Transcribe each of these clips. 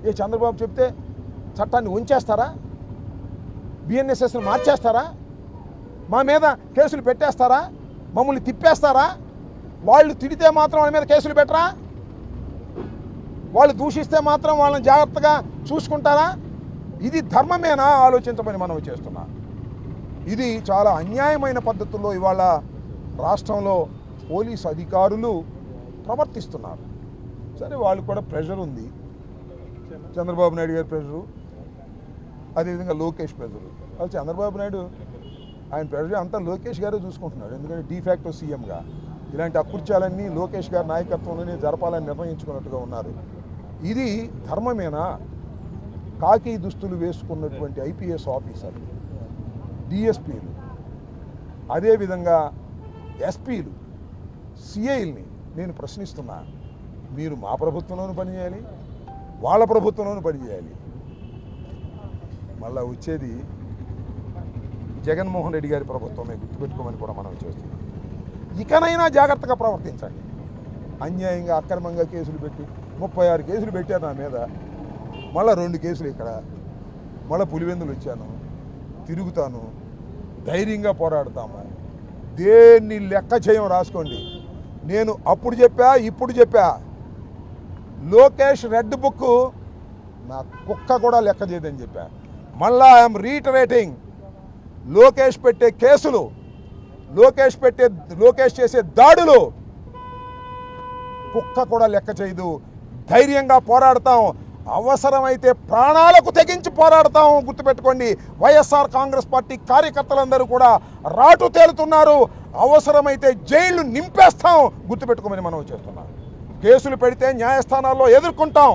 ఏ చంద్రబాబు చెప్తే చట్టాన్ని ఉంచేస్తారా? బిఎన్ఎస్ఎస్ని మార్చేస్తారా? మా మీద కేసులు పెట్టేస్తారా? మమ్మల్ని తిప్పేస్తారా? వాళ్ళు తిడితే మాత్రం వాళ్ళ మీద కేసులు పెట్టరా? వాళ్ళు దూషిస్తే మాత్రం వాళ్ళని జాగ్రత్తగా చూసుకుంటారా? ఇది ధర్మమేనా ఆలోచించమని మనం చేస్తున్నాం. ఇది చాలా అన్యాయమైన పద్ధతుల్లో ఇవాళ రాష్ట్రంలో పోలీసు అధికారులు ప్రవర్తిస్తున్నారు. సరే, వాళ్ళు కూడా ప్రెషర్ ఉంది, చంద్రబాబు నాయుడు గారి ప్రెషరు, అదేవిధంగా లోకేష్ ప్రెషరు. అది చంద్రబాబు నాయుడు ఆయన ప్రెషర్ అంతా లోకేష్ గారే చూసుకుంటున్నాడు. ఎందుకంటే డీఫాక్టో సీఎంగా ఇలాంటి అకృత్యాలన్నీ లోకేష్ గారి నాయకత్వంలోనే జరపాలని నిర్ణయించుకున్నట్టుగా ఉన్నారు. ఇది ధర్మమేనా? కాకి దుస్తులు వేసుకున్నటువంటి ఐపీఎస్ ఆఫీసర్లు, డిఎస్పీలు, అదేవిధంగా ఎస్పీలు, సిఐల్ని నేను ప్రశ్నిస్తున్నా. మీరు మా ప్రభుత్వంలోనూ పనిచేయాలి, వాళ్ళ ప్రభుత్వంలోనూ పనిచేయాలి. మళ్ళా వచ్చేది జగన్మోహన్ రెడ్డి గారి ప్రభుత్వమే గుర్తుపెట్టుకోమని కూడా మనం చేస్తున్నాం. ఇకనైనా జాగ్రత్తగా ప్రవర్తించండి. అన్యాయంగా అక్రమంగా కేసులు పెట్టి 36 కేసులు పెట్టారు నా మీద, మళ్ళీ 2 కేసులు ఇక్కడ, మళ్ళీ పులివెందులు వచ్చాను, తిరుగుతాను, ధైర్యంగా పోరాడతాము. దేన్ని లెక్క చేయం రాసుకోండి. నేను అప్పుడు చెప్పా, ఇప్పుడు చెప్పా, లోకేష్ రెడ్ బుక్ నా కుక్క కూడా లెక్క చేయదని చెప్పా. మళ్ళా ఐఎమ్ రీటరేటింగ్, లోకేష్ పెట్టే కేసులు, లోకేష్ చేసే దాడులు కుక్క కూడా లెక్క చేయదు. ధైర్యంగా పోరాడతాం, అవసరమైతే ప్రాణాలకు తెగించి పోరాడతాం. గుర్తుపెట్టుకోండి, వైఎస్ఆర్ కాంగ్రెస్ పార్టీ కార్యకర్తలందరూ కూడా రాటు తేలుతున్నారు. అవసరమైతే జైళ్లు నింపేస్తాం. గుర్తుపెట్టుకోమని మనం చేస్తున్నాం. కేసులు పెడితే న్యాయస్థానాల్లో ఎదుర్కొంటాం,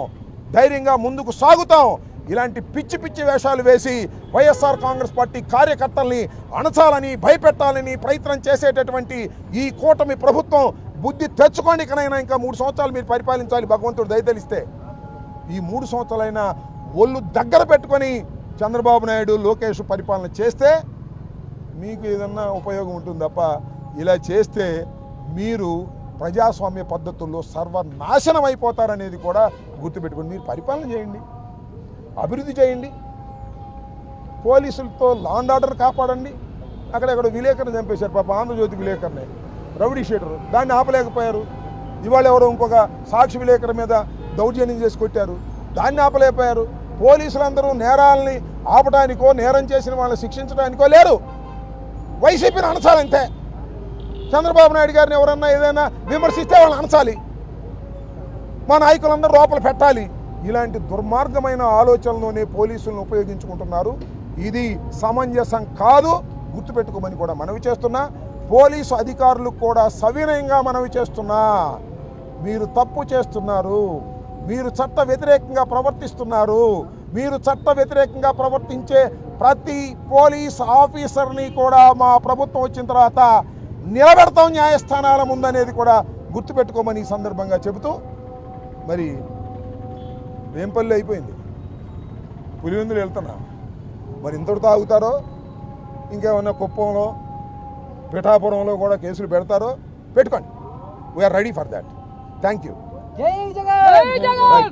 ధైర్యంగా ముందుకు సాగుతాం. ఇలాంటి పిచ్చి పిచ్చి వేషాలు వేసి వైఎస్ఆర్ కాంగ్రెస్ పార్టీ కార్యకర్తల్ని అణచాలని, భయపెట్టాలని ప్రయత్నం చేసేటటువంటి ఈ కూటమి ప్రభుత్వం బుద్ధి తెచ్చుకోండి. ఇకనైనా ఇంకా 3 సంవత్సరాలు మీరు పరిపాలించాలి, భగవంతుడు దయతలిస్తే. ఈ 3 సంవత్సరాలైనా ఒళ్ళు దగ్గర పెట్టుకొని చంద్రబాబు నాయుడు, లోకేష్ పరిపాలన చేస్తే మీకు ఏదన్నా ఉపయోగం ఉంటుంది తప్ప, ఇలా చేస్తే మీరు ప్రజాస్వామ్య పద్ధతుల్లో సర్వనాశనం అయిపోతారనేది కూడా గుర్తుపెట్టుకోండి. మీరు పరిపాలన చేయండి, అభివృద్ధి చేయండి, పోలీసులతో లా అండ్ ఆర్డర్ కాపాడండి. అక్కడెక్కడ విలేకరుని చంపేశారు పాప, ఆంధ్రజ్యోతి విలేకరుని, రౌడీ షీటరు, దాన్ని ఆపలేకపోయారు. ఇవాళ ఎవరో ఇంకొక సాక్షి విలేకరు మీద దౌర్జన్యం చేసి కొట్టారు, దాన్ని ఆపలేకపోయారు. పోలీసులందరూ నేరాలని ఆపడానికో, నేరం చేసిన వాళ్ళని శిక్షించడానికో లేరు. వైసీపీని అనచాలంతే. చంద్రబాబు నాయుడు గారిని ఎవరన్నా ఏదైనా విమర్శిస్తే వాళ్ళని అనచాలి, మా నాయకులందరూ లోపల పెట్టాలి. ఇలాంటి దుర్మార్గమైన ఆలోచనలోనే పోలీసులను ఉపయోగించుకుంటున్నారు. ఇది సమంజసం కాదు, గుర్తుపెట్టుకోమని కూడా మనవి చేస్తున్నా. పోలీసు అధికారులకు కూడా సవినయంగా మనవి చేస్తున్నా. మీరు తప్పు చేస్తున్నారు, మీరు చట్ట వ్యతిరేకంగా ప్రవర్తిస్తున్నారు. మీరు చట్ట వ్యతిరేకంగా ప్రవర్తించే ప్రతి పోలీస్ ఆఫీసర్ని కూడా మా ప్రభుత్వం వచ్చిన తర్వాత నిలబెడతాం న్యాయస్థానాల ముందనేది కూడా గుర్తుపెట్టుకోమని ఈ సందర్భంగా చెబుతూ, మరి వేంపల్లి అయిపోయింది, పులివెందులు వెళ్తున్నాం. మరి ఇంతటితో ఆగుతారో, ఇంకేమన్నా కుప్పంలో, పిఠాపురంలో కూడా కేసులు పెడతారో పెట్టుకోండి. We're ready for that. Thank you. జై జగన్.